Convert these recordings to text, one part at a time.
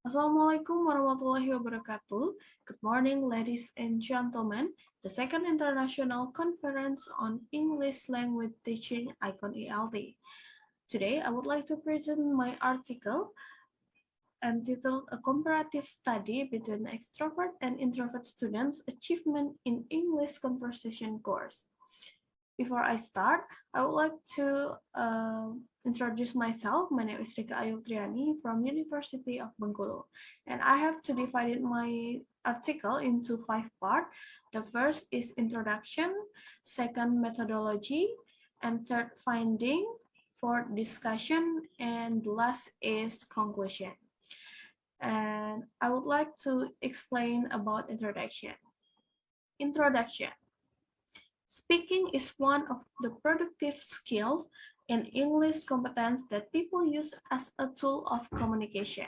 Assalamualaikum warahmatullahi wabarakatuh. Good morning, ladies and gentlemen. The second International Conference on English Language Teaching, ICON ELT. Today, I would like to present my article entitled A Comparative Study Between Extrovert and Introvert Students' Achievement in English Conversation Course. Before I start, I would like to introduce myself. My name is Rika Ayu Triani from University of Bengkulu, and I have to divide my article into 5 parts. The first is introduction, second methodology, and third finding, fourth discussion, and last is conclusion. And I would like to explain about introduction. Introduction. Speaking is one of the productive skills and English competence that people use as a tool of communication.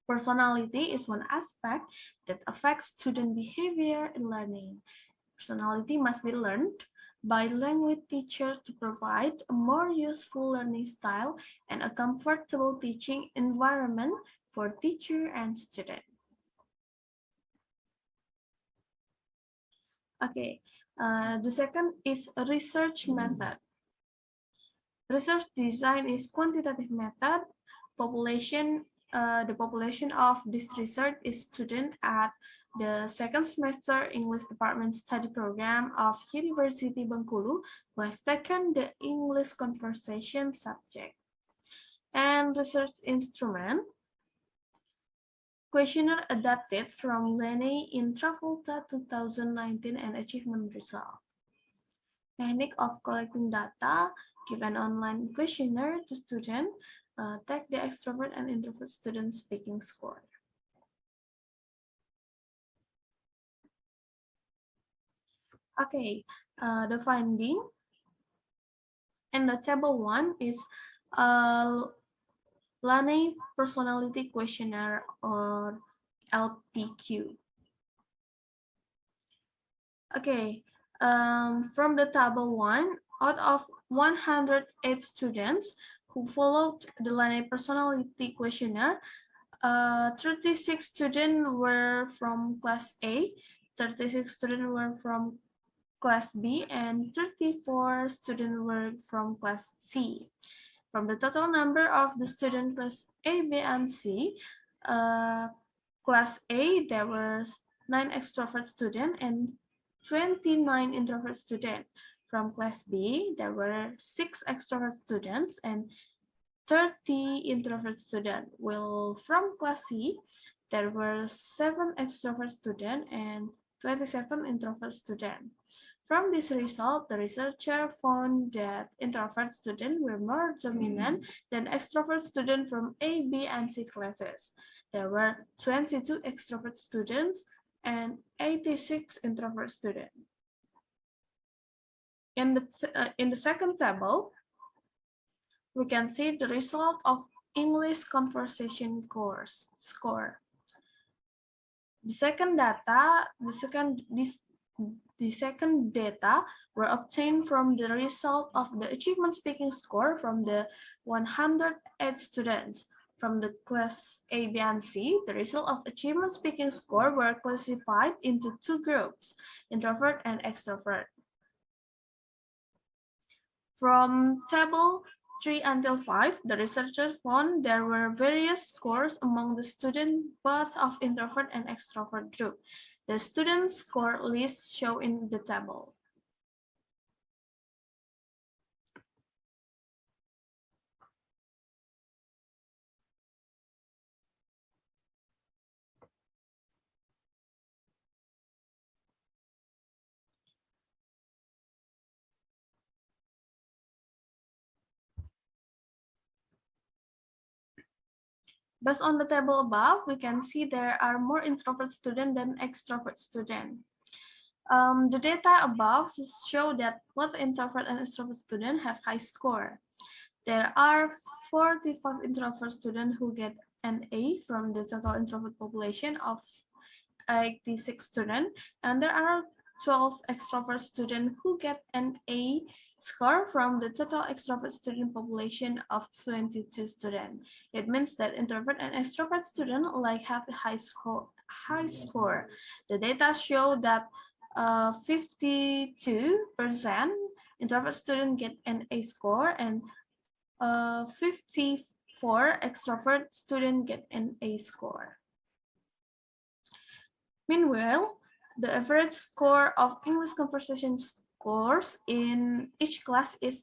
Personality is one aspect that affects student behavior in learning. Personality must be learned by language teacher to provide a more useful learning style and a comfortable teaching environment for teacher and student. Okay, the second is a research method. Research design is quantitative method. The population of this research is student at the second semester English Department Study Program of University Bengkulu, who has taken the English conversation subject. And research instrument. Questionnaire adapted from Lenny in Travolta 2019 and achievement result. Technique of collecting data, give an online questionnaire to students, take the extrovert and introvert student speaking score. Okay, the finding in the table 1 is Laney Personality Questionnaire or LPQ. Okay, from the table 1, out of 108 students who followed the Laney Personality Questionnaire, 36 students were from class A, 36 students were from class B, and 34 students were from class C. From the total number of the student class A, B, and C, class A, there were 9 extrovert students and 29 introvert students. From class B, there were 6 extrovert students and 30 introvert students. While from class C, there were 7 extrovert students and 27 introvert students. From this result, the researcher found that introvert students were more dominant than extrovert students from A, B, and C classes. There were 22 extrovert students and 86 introvert students. In the second table, we can see the result of English conversation course score. The second data were obtained from the result of the achievement speaking score from the 108 students. From the class A, B, and C, the result of achievement speaking score were classified into 2 groups, introvert and extrovert. From table 3 until 5, the researchers found there were various scores among the students, both of introvert and extrovert group. The student score lists shown in the table. Based on the table above, we can see there are more introvert students than extrovert students. The data above show that both introvert and extrovert students have high score. There are 45 introvert students who get an A from the total introvert population of 86 students, and there are 12 extrovert students who get an A score from the total extrovert student population of 22 students. It means that introvert and extrovert students like have a high score. The data show that 52% introvert students get an A score and 54 extrovert students get an A score. Meanwhile, the average score of English conversation scores in each class is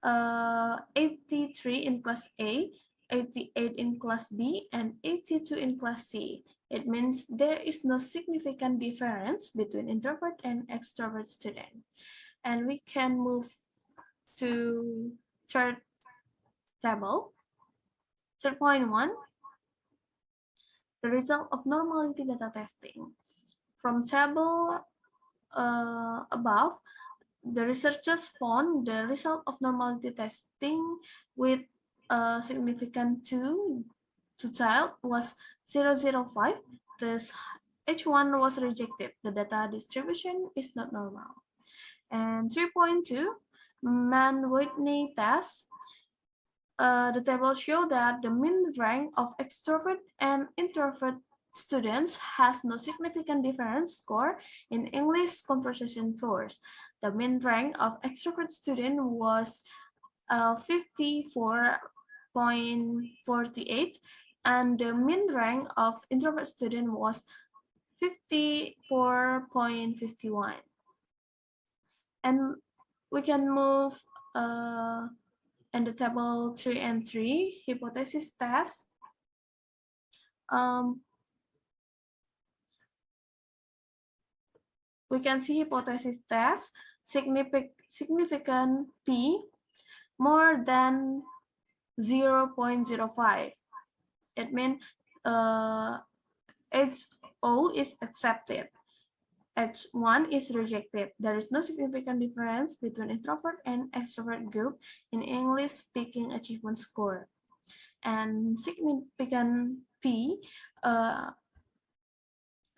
83 in class A, 88 in class B, and 82 in class C. It means there is no significant difference between introvert and extrovert student. And we can move to third table. 3.1, the result of normality data testing. From table above, the researchers found the result of normality testing with a significant to child was 0.05. Thus, H1 was rejected. The data distribution is not normal. And 3.2, Mann-Whitney test. The table shows that the mean rank of extrovert and introvert students has no significant difference score in English conversation course. The mean rank of extrovert student was 54.48 and the mean rank of introvert student was 54.51. And we can move in the table 3 and 3, hypothesis test. We can see hypothesis test, significant P more than 0.05. It means HO is accepted. H1 is rejected. There is no significant difference between introvert and extrovert group in English speaking achievement score. And significant P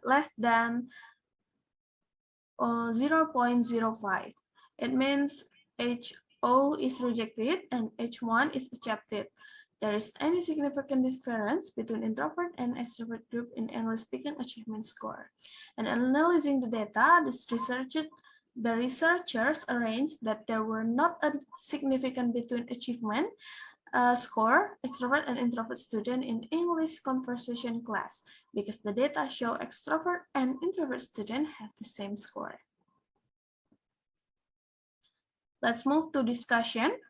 less than 0.05. It means HO is rejected and H1 is accepted. There is any significant difference between introvert and extrovert group in English speaking achievement score. And analyzing the data, the researchers arranged that there were not a significant between achievement score, extrovert and introvert student in English conversation class because the data show extrovert and introvert student have the same score. Let's move to discussion.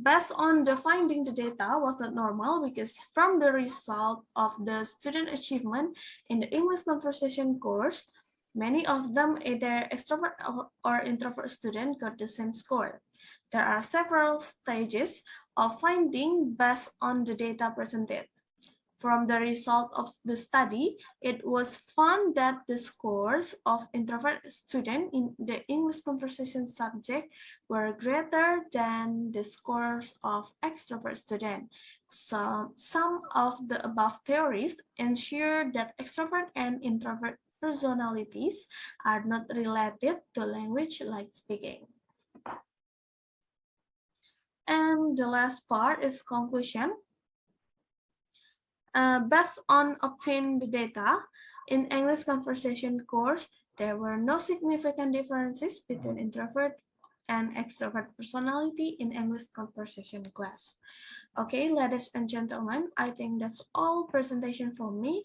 Based on the finding, the data was not normal because from the result of the student achievement in the English conversation course, many of them, either extrovert or introvert student, got the same score. There are several stages of finding based on the data presented. From the result of the study, it was found that the scores of introvert students in the English conversation subject were greater than the scores of extrovert students. So, some of the above theories ensure that extrovert and introvert personalities are not related to language like speaking. And the last part is conclusion. Based on obtained data, in English conversation course, there were no significant differences between introvert and extrovert personality in English conversation class. Okay, ladies and gentlemen, I think that's all presentation for me.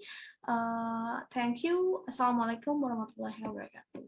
Thank you. Assalamualaikum warahmatullahi wabarakatuh.